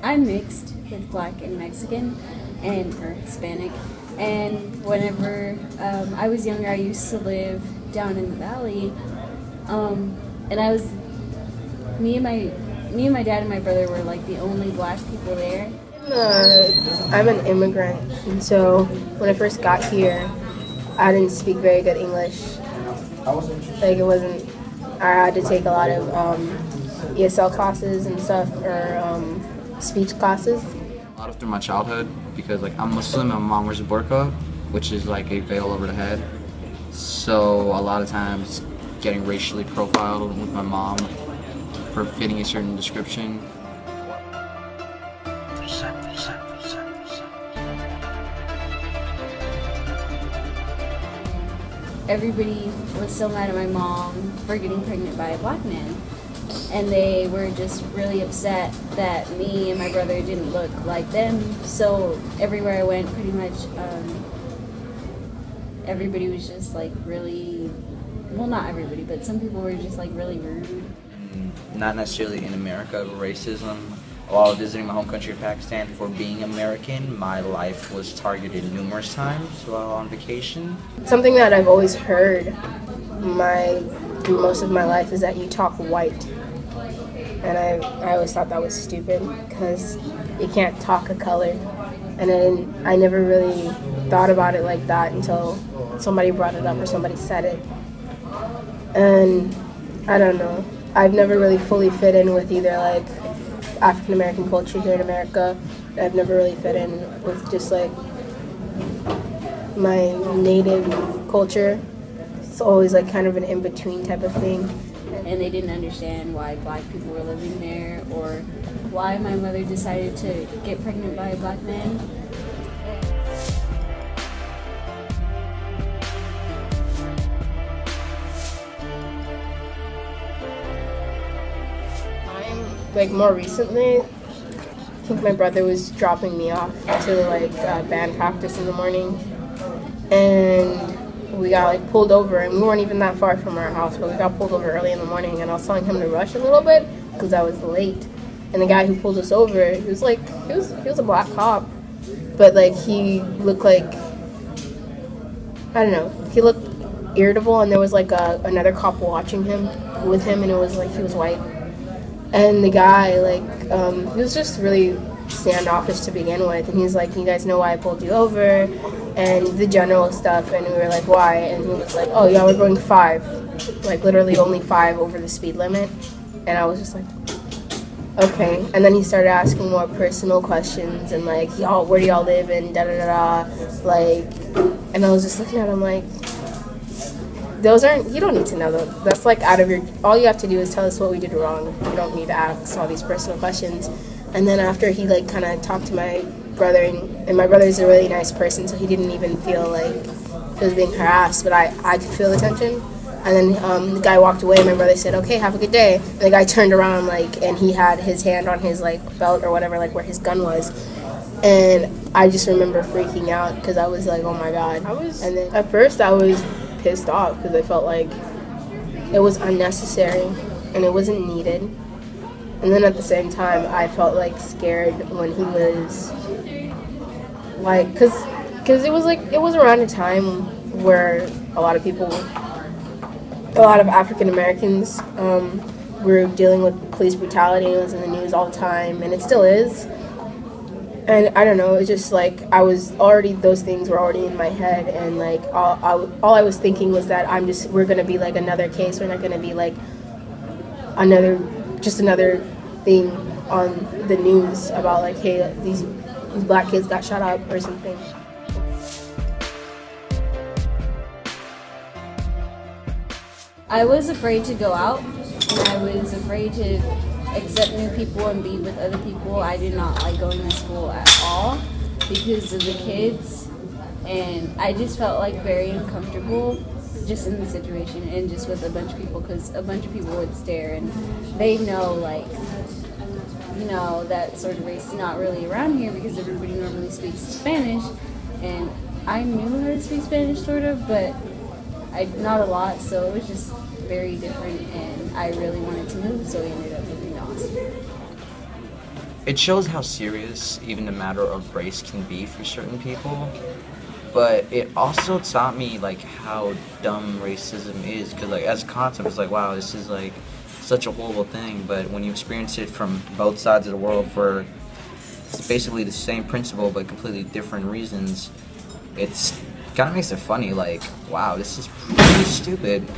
I'm mixed with Black and Mexican, or Hispanic. And whenever I was younger, I used to live down in the valley, and me and my dad and my brother were like the only Black people there. I'm an immigrant, and so when I first got here, I didn't speak very good English. Like, it wasn't. I had to take a lot of ESL classes and stuff, or speech classes. A lot of through my childhood, because like I'm Muslim and my mom wears a burqa, which is like a veil over the head. So a lot of times getting racially profiled with my mom for fitting a certain description. Everybody was so mad at my mom for getting pregnant by a Black man. And they were just really upset that me and my brother didn't look like them. So everywhere I went, pretty much, everybody was just like really, well, not everybody, but some people were just like really rude. Not necessarily in America, racism. While visiting my home country of Pakistan for being American, my life was targeted numerous times while on vacation. Something that I've always heard most of my life is that you talk white. And I always thought that was stupid, because you can't talk a color. And then I never really thought about it like that until somebody brought it up or somebody said it. And I don't know. I've never really fully fit in with either like African American culture here in America. I've never really fit in with just like my native culture. It's always like kind of an in-between type of thing. And they didn't understand why Black people were living there, or why my mother decided to get pregnant by a Black man. Like more recently, I think my brother was dropping me off to like band practice in the morning, and we got like pulled over, and we weren't even that far from our house, but we got pulled over early in the morning, and I was telling him to rush a little bit because I was late. And the guy who pulled us over, he was a Black cop, but like he looked like, I don't know, he looked irritable, and there was like another cop watching him with him, and it was like he was white. And the guy, like, he was just really standoffish to begin with. And he's like, you guys know why I pulled you over? And the general stuff. And we were like, why? And he was like, oh, yeah, we're going 5. Like, literally only 5 over the speed limit. And I was just like, okay. And then he started asking more personal questions. And like, y'all, where do y'all live? And da-da-da-da. Like, and I was just looking at him like, those aren't, you don't need to know those. That's like out of your, all you have to do is tell us what we did wrong. You don't need to ask all these personal questions. And then after he like kind of talked to my brother, and my brother's a really nice person, so he didn't even feel like he was being harassed, but I could feel the tension. And then the guy walked away, and my brother said, okay, have a good day. And the guy turned around, like, and he had his hand on his like belt or whatever, like where his gun was. And I just remember freaking out because I was like, oh my God. And then at first I was pissed off because I felt like it was unnecessary and it wasn't needed. And then at the same time, I felt like scared when he was like, because it was around a time where a lot of African Americans were dealing with police brutality. It was in the news all the time, and it still is. And I don't know, it's just like those things were already in my head, and like all I was thinking was that we're gonna be like another case. We're not gonna be like another thing on the news about like, hey, these Black kids got shot up or something. I was afraid to go out, and I was afraid to accept new people and be with other people. I did not like going to school at all because of the kids, and I just felt like very uncomfortable just in the situation and just with a bunch of people, because a bunch of people would stare, and they know, like, you know, that sort of race is not really around here because everybody normally speaks Spanish, and I knew how to speak Spanish sort of, but not a lot, so it was just very different, and I really wanted to move, so we ended up moving to Austin. it shows how serious even the matter of race can be for certain people. But it also taught me like how dumb racism is, because like as a concept, it's like, wow, this is like such a horrible thing. But when you experience it from both sides of the world for it's basically the same principle but completely different reasons, it's kind of makes it funny. Like, wow, this is pretty stupid.